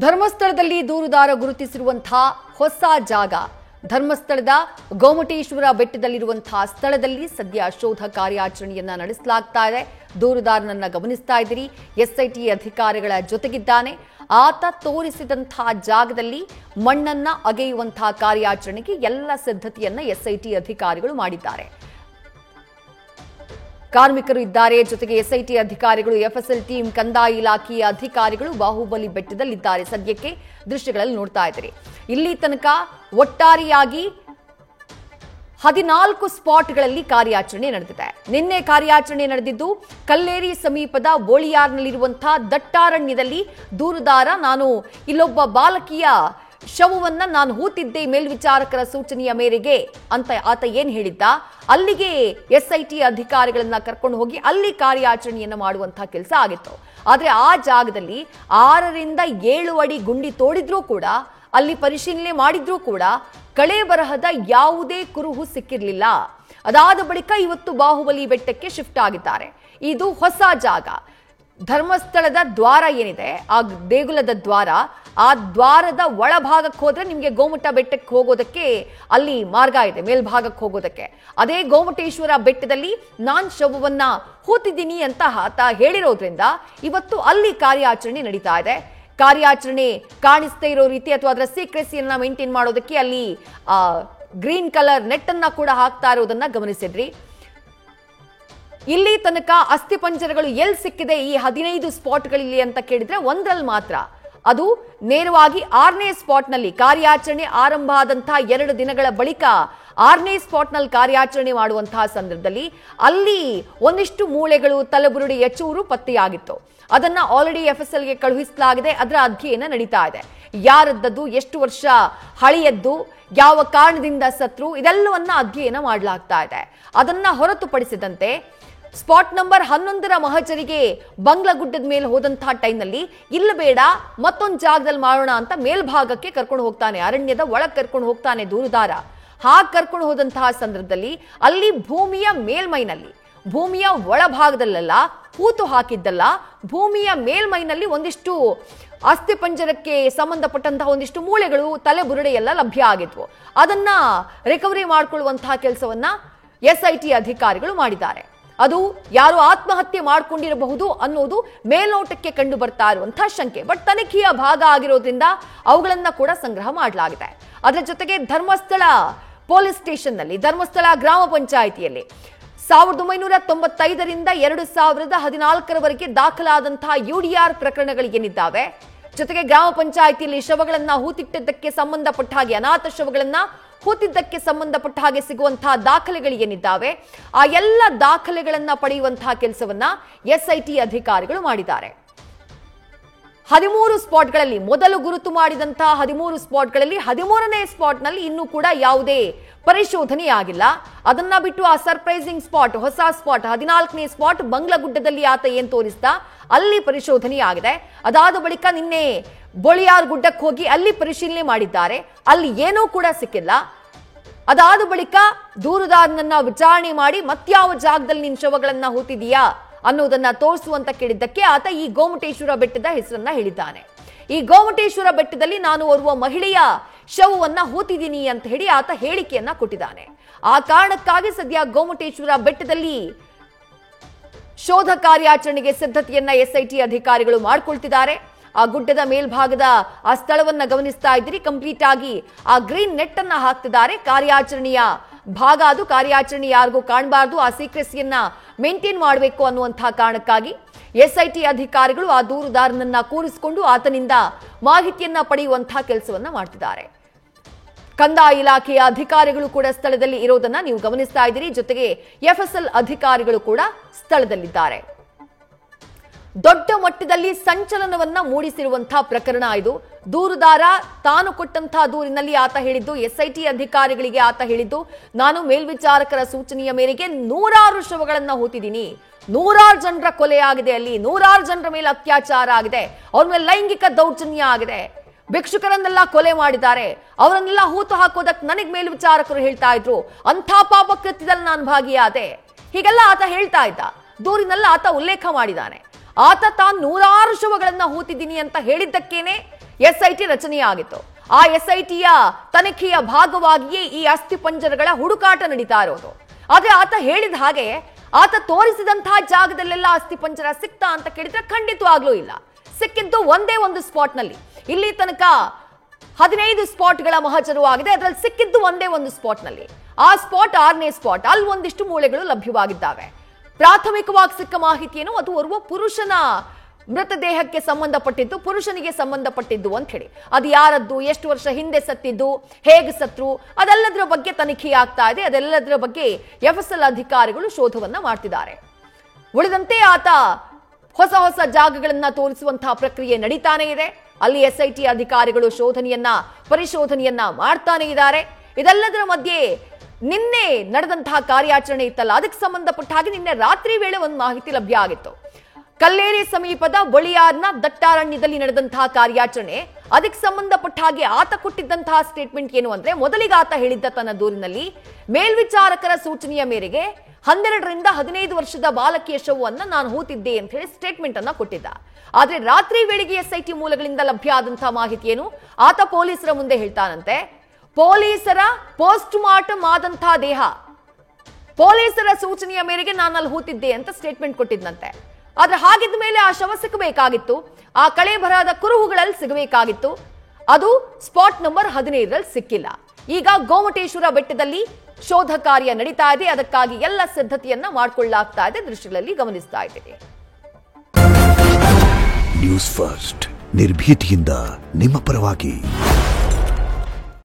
ಧರ್ಮಸ್ಥಳದಲ್ಲಿ ದೂರುದಾರ ಗುರುತಿಸಿರುವಂತಹ ಹೊಸ ಜಾಗ ಧರ್ಮಸ್ಥಳದ ಗೋಮಟೇಶ್ವರ ಬೆಟ್ಟದಲ್ಲಿರುವಂತಹ ಸ್ಥಳದಲ್ಲಿ ಸದ್ಯ ಶೋಧ ಕಾರ್ಯಾಚರಣೆಯನ್ನ ನಡೆಸಲಾಗ್ತಾ ಇದೆ. ದೂರುದಾರನನ್ನ ಗಮನಿಸ್ತಾ ಇದ್ದೀರಿ. ಎಸ್ಐಟಿ ಅಧಿಕಾರಿಗಳ ಜೊತೆಗಿದ್ದಾನೆ. ಆತ ತೋರಿಸಿದಂತಹ ಜಾಗದಲ್ಲಿ ಮಣ್ಣನ್ನ ಅಗೆಯುವಂತಹ ಕಾರ್ಯಾಚರಣೆಗೆ ಎಲ್ಲ ಸಿದ್ಧತೆಯನ್ನ ಎಸ್ಐಟಿ ಅಧಿಕಾರಿಗಳು ಮಾಡಿದ್ದಾರೆ. ಕಾರ್ಮಿಕರು ಇದ್ದಾರೆ, ಜೊತೆಗೆ ಎಸ್ಐಟಿ ಅಧಿಕಾರಿಗಳು, ಎಫ್ಎಸ್ಎಲ್ ಟೀಮ್, ಕಂದಾಯ ಇಲಾಖೆಯ ಅಧಿಕಾರಿಗಳು ಬಾಹುಬಲಿ ಬೆಟ್ಟದಲ್ಲಿದ್ದಾರೆ. ಸದ್ಯಕ್ಕೆ ದೃಶ್ಯಗಳಲ್ಲಿ ನೋಡ್ತಾ ಇದ್ದೀರಿ. ಇಲ್ಲಿ ತನಕ ಒಟ್ಟಾರೆಯಾಗಿ 14 ಸ್ಪಾಟ್ಗಳಲ್ಲಿ ಕಾರ್ಯಾಚರಣೆ ನಡೆದಿದೆ. ನಿನ್ನೆ ಕಾರ್ಯಾಚರಣೆ ನಡೆದಿದ್ದು ಕಲ್ಲೇರಿ ಸಮೀಪದ ಬೋಳಿಯಾರ್ನಲ್ಲಿರುವಂತಹ ದಟ್ಟಾರಣ್ಯದಲ್ಲಿ. ದೂರುದಾರ ನಾನು ಇಲ್ಲೊಬ್ಬ ಬಾಲಕಿಯ ಶವವನ್ನ ನಾನು ಹೂತಿದ್ದೆ ಮೇಲ್ವಿಚಾರಕರ ಸೂಚನೆಯ ಮೇರೆಗೆ ಅಂತ ಆತ ಏನ್ ಹೇಳಿದ್ದ, ಅಲ್ಲಿಗೆ ಎಸ್ಐಟಿ ಅಧಿಕಾರಿಗಳನ್ನ ಕರ್ಕೊಂಡು ಹೋಗಿ ಅಲ್ಲಿ ಕಾರ್ಯಾಚರಣೆಯನ್ನ ಮಾಡುವಂತಹ ಕೆಲಸ ಆಗಿತ್ತು. ಆದ್ರೆ ಆ ಜಾಗದಲ್ಲಿ 6 ರಿಂದ 7 ಅಡಿ ಗುಂಡಿ ತೋಡಿದ್ರೂ ಕೂಡ, ಅಲ್ಲಿ ಪರಿಶೀಲನೆ ಮಾಡಿದ್ರೂ ಕೂಡ ಕಳೆ ಬರಹದ ಯಾವುದೇ ಕುರುಹು ಸಿಕ್ಕಿರ್ಲಿಲ್ಲ. ಅದಾದ ಬಳಿಕ ಇವತ್ತು ಬಾಹುಬಲಿ ಬೆಟ್ಟಕ್ಕೆ ಶಿಫ್ಟ್ ಆಗಿದ್ದಾರೆ. ಇದು ಹೊಸ ಜಾಗ. ಧರ್ಮಸ್ಥಳದ ದ್ವಾರ ಏನಿದೆ, ಆ ದೇಗುಲದ ದ್ವಾರ, ಆ ದ್ವಾರದ ಒಳಭಾಗಕ್ಕೆ ಹೋದ್ರೆ ನಿಮಗೆ ಗೋಮಟ ಬೆಟ್ಟಕ್ಕೆ ಹೋಗೋದಕ್ಕೆ ಅಲ್ಲಿ ಮಾರ್ಗ ಇದೆ, ಮೇಲ್ಭಾಗಕ್ಕೆ ಹೋಗೋದಕ್ಕೆ. ಅದೇ ಗೋಮಟೇಶ್ವರ ಬೆಟ್ಟದಲ್ಲಿ ನಾನ್ ಶವವನ್ನ ಹೂತಿದ್ದೀನಿ ಅಂತ ಆತ ಹೇಳಿರೋದ್ರಿಂದ ಇವತ್ತು ಅಲ್ಲಿ ಕಾರ್ಯಾಚರಣೆ ನಡೀತಾ ಇದೆ. ಕಾರ್ಯಾಚರಣೆ ಕಾಣಿಸ್ತಾ ಇರೋ ರೀತಿ ಅಥವಾ ಅದರ ಸೀಕ್ರೆಸಿಯನ್ನ ಮೇಂಟೈನ್ ಮಾಡೋದಕ್ಕೆ ಅಲ್ಲಿ ಗ್ರೀನ್ ಕಲರ್ ನೆಟ್ ಅನ್ನ ಕೂಡ ಹಾಕ್ತಾ ಇರೋದನ್ನ ಗಮನಿಸಿದ್ರಿ. ಇಲ್ಲಿ ತನಕ ಅಸ್ಥಿ ಪಂಜರಗಳು ಎಲ್ಲಿ ಸಿಕ್ಕಿದೆ ಈ 15 ಸ್ಪಾಟ್ಗಳಲ್ಲಿ ಅಂತ ಕೇಳಿದ್ರೆ ಒಂದರಲ್ಲಿ ಮಾತ್ರ. ಅದು ನೇರವಾಗಿ 6ನೇ ಸ್ಪಾಟ್ನಲ್ಲಿ ಕಾರ್ಯಾಚರಣೆ ಆರಂಭ ಆದಂತಹ 2 ದಿನಗಳ ಬಳಿಕ 6ನೇ ಸ್ಪಾಟ್ನಲ್ಲಿ ಕಾರ್ಯಾಚರಣೆ ಮಾಡುವಂತಹ ಸಂದರ್ಭದಲ್ಲಿ ಅಲ್ಲಿ ಒಂದಿಷ್ಟು ಮೂಳೆಗಳು, ತಲೆಬುರುಡೆ, ಎಚೂರು ಪತ್ತೆಯಾಗಿತ್ತು. ಅದನ್ನ ಆಲ್ರೆಡಿ ಎಫ್ಎಸ್ಎಲ್ಗೆ ಕಳುಹಿಸಲಾಗಿದೆ. ಅದರ ಅಧ್ಯಯನ ನಡೀತಾ ಇದೆ. ಯಾರದ್ದದು, ಎಷ್ಟು ವರ್ಷ ಹಳೆಯದ್ದು, ಯಾವ ಕಾರಣದಿಂದ ಸತ್ರು, ಇದೆಲ್ಲವನ್ನ ಅಧ್ಯಯನ ಮಾಡಲಾಗ್ತಾ ಇದೆ. ಅದನ್ನ ಹೊರತುಪಡಿಸಿದಂತೆ ಸ್ಪಾಟ್ ನಂಬರ್ 11ರ ಮಹಜರಿಗೆ ಬಂಗ್ಲಗುಡ್ಡದ ಮೇಲೆ ಹೋದಂತಹ ಟೈಮ್ನಲ್ಲಿ ಇಲ್ಲ ಬೇಡ ಮತ್ತೊಂದು ಜಾಗದಲ್ಲಿ ಮಾಡೋಣ ಅಂತ ಮೇಲ್ಭಾಗಕ್ಕೆ ಕರ್ಕೊಂಡು ಹೋಗ್ತಾನೆ, ಅರಣ್ಯದ ಒಳಗೆ ಕರ್ಕೊಂಡು ಹೋಗ್ತಾನೆ ದೂರುದಾರ. ಹಾಗೆ ಕರ್ಕೊಂಡು ಹೋದಂತಹ ಸಂದರ್ಭದಲ್ಲಿ ಅಲ್ಲಿ ಭೂಮಿಯ ಮೇಲ್ಮೈನಲ್ಲಿ, ಭೂಮಿಯ ಒಳಭಾಗದಲ್ಲೆಲ್ಲ ಹೂತು ಹಾಕಿದ್ದಲ್ಲ, ಭೂಮಿಯ ಮೇಲ್ಮೈನಲ್ಲಿ ಒಂದಿಷ್ಟು ಅಸ್ಥಿ ಪಂಜರಕ್ಕೆ ಸಂಬಂಧಪಟ್ಟಂತಹ ಒಂದಿಷ್ಟು ಮೂಳೆಗಳು, ತಲೆಬುರುಡೆ ಎಲ್ಲ ಲಭ್ಯ ಆಗಿದ್ವು. ಅದನ್ನ ರಿಕವರಿ ಮಾಡಿಕೊಳ್ಳುವಂತಹ ಕೆಲಸವನ್ನ ಎಸ್ಐಟಿ ಅಧಿಕಾರಿಗಳು ಮಾಡಿದ್ದಾರೆ. ಅದು ಯಾರು ಆತ್ಮಹತ್ಯೆ ಮಾಡಿಕೊಂಡಿರಬಹುದು ಅನ್ನೋದು ಮೇಲ್ನೋಟಕ್ಕೆ ಕಂಡು ಬರ್ತಾ ಇರುವಂತಹ ಶಂಕೆ. ಬಟ್ ತನಿಖೆಯ ಭಾಗ ಆಗಿರೋದ್ರಿಂದ ಅವುಗಳನ್ನ ಕೂಡ ಸಂಗ್ರಹ ಮಾಡಲಾಗಿದೆ. ಅದರ ಜೊತೆಗೆ ಧರ್ಮಸ್ಥಳ ಪೊಲೀಸ್ ಸ್ಟೇಷನ್ನಲ್ಲಿ, ಧರ್ಮಸ್ಥಳ ಗ್ರಾಮ ಪಂಚಾಯಿತಿಯಲ್ಲಿ 1995ರಿಂದ 2014ರವರೆಗೆ ದಾಖಲಾದಂತಹ UDR ಪ್ರಕರಣಗಳು ಏನಿದ್ದಾವೆ, ಜೊತೆಗೆ ಗ್ರಾಮ ಪಂಚಾಯಿತಿಯಲ್ಲಿ ಶವಗಳನ್ನ ಹೂತಿಟ್ಟದ್ದಕ್ಕೆ ಸಂಬಂಧಪಟ್ಟ ಹಾಗೆ, ಅನಾಥ ಶವಗಳನ್ನ ಹೂತಿದ್ದಕ್ಕೆ ಸಂಬಂಧಪಟ್ಟ ಹಾಗೆ ಸಿಗುವಂತಹ ದಾಖಲೆಗಳು ಏನಿದ್ದಾವೆ, ಆ ಎಲ್ಲ ದಾಖಲೆಗಳನ್ನ ಪಡೆಯುವಂತಹ ಕೆಲಸವನ್ನ ಎಸ್ಐಟಿ ಅಧಿಕಾರಿಗಳು ಮಾಡಿದ್ದಾರೆ. 13 ಸ್ಪಾಟ್ಗಳಲ್ಲಿ ಮೊದಲು ಗುರುತು ಮಾಡಿದಂತಹ 13 ಸ್ಪಾಟ್ಗಳಲ್ಲಿ 13ನೇ ಸ್ಪಾಟ್ನಲ್ಲಿ ಇನ್ನೂ ಕೂಡ ಯಾವುದೇ ಪರಿಶೋಧನೆ ಆಗಿಲ್ಲ. ಅದನ್ನ ಬಿಟ್ಟು ಆ ಸರ್ಪ್ರೈಸಿಂಗ್ ಸ್ಪಾಟ್, ಹೊಸ ಸ್ಪಾಟ್ 14ನೇ ಸ್ಪಾಟ್ ಬಂಗ್ಲಗುಡ್ಡದಲ್ಲಿ ಆತ ಏನ್ ತೋರಿಸ್ದ ಅಲ್ಲಿ ಪರಿಶೋಧನೆ ಆಗಿದೆ. ಅದಾದ ಬಳಿಕ ನಿನ್ನೆ ಬೋಳಿಯಾರ್ ಗುಡ್ಡಕ್ಕೆ ಹೋಗಿ ಅಲ್ಲಿ ಪರಿಶೀಲನೆ ಮಾಡಿದ್ದಾರೆ. ಅಲ್ಲಿ ಏನೂ ಕೂಡ ಸಿಕ್ಕಿಲ್ಲ. ಅದಾದ ಬಳಿಕ ದೂರುದಾರನನ್ನ ವಿಚಾರಣೆ ಮಾಡಿ ಮತ್ಯಾವ ಜಾಗದಲ್ಲಿ ನಿನ್ನ ಶವಗಳನ್ನ ಹೂತಿದೀಯಾ ಅನ್ನೋದನ್ನ ತೋರಿಸುವಂತ ಕೇಳಿದ್ದಕ್ಕೆ ಆತ ಈ ಗೋಮಟೇಶ್ವರ ಬೆಟ್ಟದ ಹೆಸರನ್ನ ಹೇಳಿದ್ದಾನೆ. ಈ ಗೋಮಟೇಶ್ವರ ಬೆಟ್ಟದಲ್ಲಿ ನಾನು ಓರ್ವ ಮಹಿಳೆಯ ಶವವನ್ನ ಹೂತಿದ್ದೀನಿ ಅಂತ ಹೇಳಿ ಆತ ಹೇಳಿಕೆಯನ್ನ ಕೊಟ್ಟಿದ್ದಾನೆ. ಆ ಕಾರಣಕ್ಕಾಗಿ ಸದ್ಯ ಗೋಮಟೇಶ್ವರ ಬೆಟ್ಟದಲ್ಲಿ ಶೋಧ ಕಾರ್ಯಾಚರಣೆಗೆ ಸಿದ್ಧತೆಯನ್ನ ಎಸ್ಐಟಿ ಅಧಿಕಾರಿಗಳು ಮಾಡಿಕೊಳ್ತಿದ್ದಾರೆ. ಆ ಗುಡ್ಡದ ಮೇಲ್ಭಾಗದ ಆ ಸ್ಥಳವನ್ನ ಗಮನಿಸ್ತಾ ಇದ್ದೀರಿ. ಕಂಪ್ಲೀಟ್ ಆಗಿ ಆ ಗ್ರೀನ್ ನೆಟ್ ಅನ್ನ ಹಾಕ್ತಿದ್ದಾರೆ. ಕಾರ್ಯಾಚರಣೆಯ ಭಾಗ ಅದು. ಕಾರ್ಯಾಚರಣೆ ಯಾರಿಗೂ ಕಾಣಬಾರ್ದು, ಆ ಸೀಕ್ರೆಸಿಯನ್ನ ಮೇಂಟೈನ್ ಮಾಡಬೇಕು ಅನ್ನುವಂತಹ ಕಾರಣಕ್ಕಾಗಿ ಎಸ್ಐಟಿ ಅಧಿಕಾರಿಗಳು ಆ ದೂರುದಾರನನ್ನ ಕೂರಿಸಿಕೊಂಡು ಆತನಿಂದ ಮಾಹಿತಿಯನ್ನ ಪಡೆಯುವಂತಹ ಕೆಲಸವನ್ನ ಮಾಡ್ತಿದ್ದಾರೆ. ಕಂದಾಯ ಇಲಾಖೆಯ ಅಧಿಕಾರಿಗಳು ಕೂಡ ಸ್ಥಳದಲ್ಲಿ ಇರೋದನ್ನ ನೀವು ಗಮನಿಸ್ತಾ ಇದ್ದೀರಿ. ಜೊತೆಗೆ ಎಫ್ಎಸ್ಎಲ್ ಅಧಿಕಾರಿಗಳು ಕೂಡ ಸ್ಥಳದಲ್ಲಿದ್ದಾರೆ. ದೊಡ್ಡ ಮಟ್ಟದಲ್ಲಿ ಸಂಚಲನವನ್ನ ಮೂಡಿಸಿರುವಂತಹ ಪ್ರಕರಣ ಇದು. ದೂರುದಾರ ತಾನು ಕೊಟ್ಟಂತಹ ದೂರಿನಲ್ಲಿ ಆತ ಹೇಳಿದ್ದು, ಎಸ್ಐಟಿ ಅಧಿಕಾರಿಗಳಿಗೆ ಆತ ಹೇಳಿದ್ದು, ನಾನು ಮೇಲ್ವಿಚಾರಕರ ಸೂಚನೆಯ ಮೇರೆಗೆ 100 ಶವಗಳನ್ನ ಹೂತಿದ್ದೀನಿ, 100 ಜನರ ಕೊಲೆ ಆಗಿದೆ, ಅಲ್ಲಿ 100 ಜನರ ಮೇಲೆ ಅತ್ಯಾಚಾರ ಆಗಿದೆ, ಅವ್ರ ಮೇಲೆ ಲೈಂಗಿಕ ದೌರ್ಜನ್ಯ ಆಗಿದೆ, ಭಿಕ್ಷುಕರನ್ನೆಲ್ಲ ಕೊಲೆ ಮಾಡಿದ್ದಾರೆ, ಅವರನ್ನೆಲ್ಲ ಹೂತು ಹಾಕೋದಕ್ಕೆ ನನಗೆ ಮೇಲ್ವಿಚಾರಕರು ಹೇಳ್ತಾ ಇದ್ರು, ಅಂಥ ಪಾಪ ಕೃತ್ಯದಲ್ಲಿ ನಾನು ಭಾಗಿಯಾದೆ, ಹೀಗೆಲ್ಲ ಆತ ಹೇಳ್ತಾ ಇದ್ದ. ದೂರಿನಲ್ಲಿ ಆತ ಉಲ್ಲೇಖ ಮಾಡಿದ್ದಾನೆ. ಆತ ತಾನು 100 ಶವಗಳನ್ನ ಹೂತಿದ್ದೀನಿ ಅಂತ ಹೇಳಿದ್ದಕ್ಕೇನೆ SIT ರಚನೆಯಾಗಿತ್ತು. ಆ SITಯ ತನಿಖೆಯ ಭಾಗವಾಗಿಯೇ ಈ ಅಸ್ಥಿ ಪಂಜರಗಳ ಹುಡುಕಾಟ ನಡೀತಾ ಇರೋದು. ಆದ್ರೆ ಆತ ಹೇಳಿದ ಹಾಗೆ ಆತ ತೋರಿಸಿದಂತಹ ಜಾಗದಲ್ಲೆಲ್ಲ ಅಸ್ಥಿ ಪಂಜರ ಸಿಕ್ತಾ ಅಂತ ಕೇಳಿದ್ರೆ ಖಂಡಿತವಾಗ್ಲೂ ಇಲ್ಲ. ಸಿಕ್ಕಿದ್ದು ಒಂದೇ ಒಂದು ಸ್ಪಾಟ್ ನಲ್ಲಿ. ಇಲ್ಲಿ ತನಕ 15 ಸ್ಪಾಟ್ಗಳ ಮಹಜರು ಆಗಿದೆ. ಅದರಲ್ಲಿ ಸಿಕ್ಕಿದ್ದು ಒಂದೇ ಒಂದು ಸ್ಪಾಟ್ ನಲ್ಲಿ. ಆ ಸ್ಪಾಟ್ 6ನೇ ಸ್ಪಾಟ್. ಅಲ್ಲಿ ಒಂದಿಷ್ಟು ಮೂಳೆಗಳು ಲಭ್ಯವಾಗಿದ್ದಾವೆ. ಪ್ರಾಥಮಿಕವಾಗಿ ಸಿಕ್ಕ ಮಾಹಿತಿಯನ್ನು ಅದು ಓರ್ವ ಪುರುಷನ ಮೃತದೇಹಕ್ಕೆ ಸಂಬಂಧಪಟ್ಟಿದ್ದು, ಪುರುಷನಿಗೆ ಸಂಬಂಧಪಟ್ಟಿದ್ದು ಅಂತ ಹೇಳಿ. ಅದು ಯಾರದ್ದು, ಎಷ್ಟು ವರ್ಷ ಹಿಂದೆ ಸತ್ತಿದ್ದು, ಹೇಗೆ ಸತ್ರು, ಅದೆಲ್ಲದರ ಬಗ್ಗೆ ತನಿಖೆ ಆಗ್ತಾ ಇದೆ. ಅದೆಲ್ಲದರ ಬಗ್ಗೆ FSL ಅಧಿಕಾರಿಗಳು ಶೋಧವನ್ನ ಮಾಡ್ತಿದ್ದಾರೆ. ಉಳಿದಂತೆ ಆತ ಹೊಸ ಹೊಸ ಜಾಗಗಳನ್ನ ತೋರಿಸುವಂತಹ ಪ್ರಕ್ರಿಯೆ ನಡೀತಾನೆ ಇದೆ. ಅಲ್ಲಿ SIT ಅಧಿಕಾರಿಗಳು ಪರಿಶೋಧನೆಯನ್ನ ಮಾಡ್ತಾನೆ ಇದ್ದಾರೆ. ಇದೆಲ್ಲದರ ಮಧ್ಯೆ ನಿನ್ನೆ ನಡೆದಂತಹ ಕಾರ್ಯಾಚರಣೆ ಇತ್ತಲ್ಲ, ಅದಕ್ಕೆ ಸಂಬಂಧಪಟ್ಟ ಹಾಗೆ ನಿನ್ನೆ ರಾತ್ರಿ ವೇಳೆ ಒಂದು ಮಾಹಿತಿ ಲಭ್ಯ ಆಗಿತ್ತು. ಕಲ್ಲೇರಿ ಸಮೀಪದ ಬೊಳಿಯಾರ್ನ ದಟ್ಟಾರಣ್ಯದಲ್ಲಿ ನಡೆದಂತಹ ಕಾರ್ಯಾಚರಣೆ, ಅದಕ್ಕೆ ಸಂಬಂಧಪಟ್ಟ ಹಾಗೆ ಆತ ಕೊಟ್ಟಿದ್ದಂತಹ ಸ್ಟೇಟ್ಮೆಂಟ್ ಏನು ಅಂದ್ರೆ, ಮೊದಲಿಗೆ ಆತ ಹೇಳಿದ್ದ ತನ್ನ ದೂರಿನಲ್ಲಿ ಮೇಲ್ವಿಚಾರಕರ ಸೂಚನೆಯ ಮೇರೆಗೆ 12ರಿಂದ 15 ವರ್ಷದ ಬಾಲಕಿಯ ಶವವನ್ನ ನಾನು ಹೂತಿದ್ದೆ ಅಂತ ಹೇಳಿ ಸ್ಟೇಟ್ಮೆಂಟ್ ಅನ್ನ ಕೊಟ್ಟಿದ್ದ. ಆದ್ರೆ ರಾತ್ರಿ ವೇಳೆಗೆ SIT ಮೂಲಗಳಿಂದ ಲಭ್ಯ ಆದಂತಹ ಮಾಹಿತಿ ಏನು, ಆತ ಪೊಲೀಸರ ಮುಂದೆ ಹೇಳ್ತಾನಂತೆ, ಪೊಲೀಸರ ಪೋಸ್ಟ್ ಮಾರ್ಟಮ್ ಆದಂತಹ ದೇಹ ಪೊಲೀಸರ ಸೂಚನೆಯ ಮೇರೆಗೆ ನಾನು ಅಲ್ಲಿ ಹೂತಿದ್ದೆ ಅಂತ ಸ್ಟೇಟ್ಮೆಂಟ್ ಕೊಟ್ಟಿದ್ದಂತೆ. ಆದ್ರೆ ಹಾಗಿದ್ದ ಮೇಲೆ ಆ ಶವ ಸಿಗಬೇಕಾಗಿತ್ತು, ಆ ಕಳೆ ಬರಹದ ಕುರುಹುಗಳಲ್ಲಿ ಸಿಗಬೇಕಾಗಿತ್ತು. ಅದು ಸ್ಪಾಟ್ ನಂಬರ್ 15ರಲ್ಲಿ ಸಿಕ್ಕಿಲ್ಲ. ಈಗ ಗೋಮಟೇಶ್ವರ ಬೆಟ್ಟದಲ್ಲಿ ಶೋಧ ಕಾರ್ಯ ನಡೀತಾ ಇದೆ. ಅದಕ್ಕಾಗಿ ಎಲ್ಲ ಸಿದ್ಧತೆಯನ್ನ ಮಾಡಿಕೊಳ್ಳಲಾಗ್ತಾ ಇದೆ. ದೃಶ್ಯಗಳಲ್ಲಿ ಗಮನಿಸ್ತಾ ಇದ್ದೀವಿ. ನ್ಯೂಸ್ ಫಸ್ಟ್, ನಿರ್ಭೀತಿಯಿಂದ ನಿಮ್ಮ ಪರವಾಗಿ.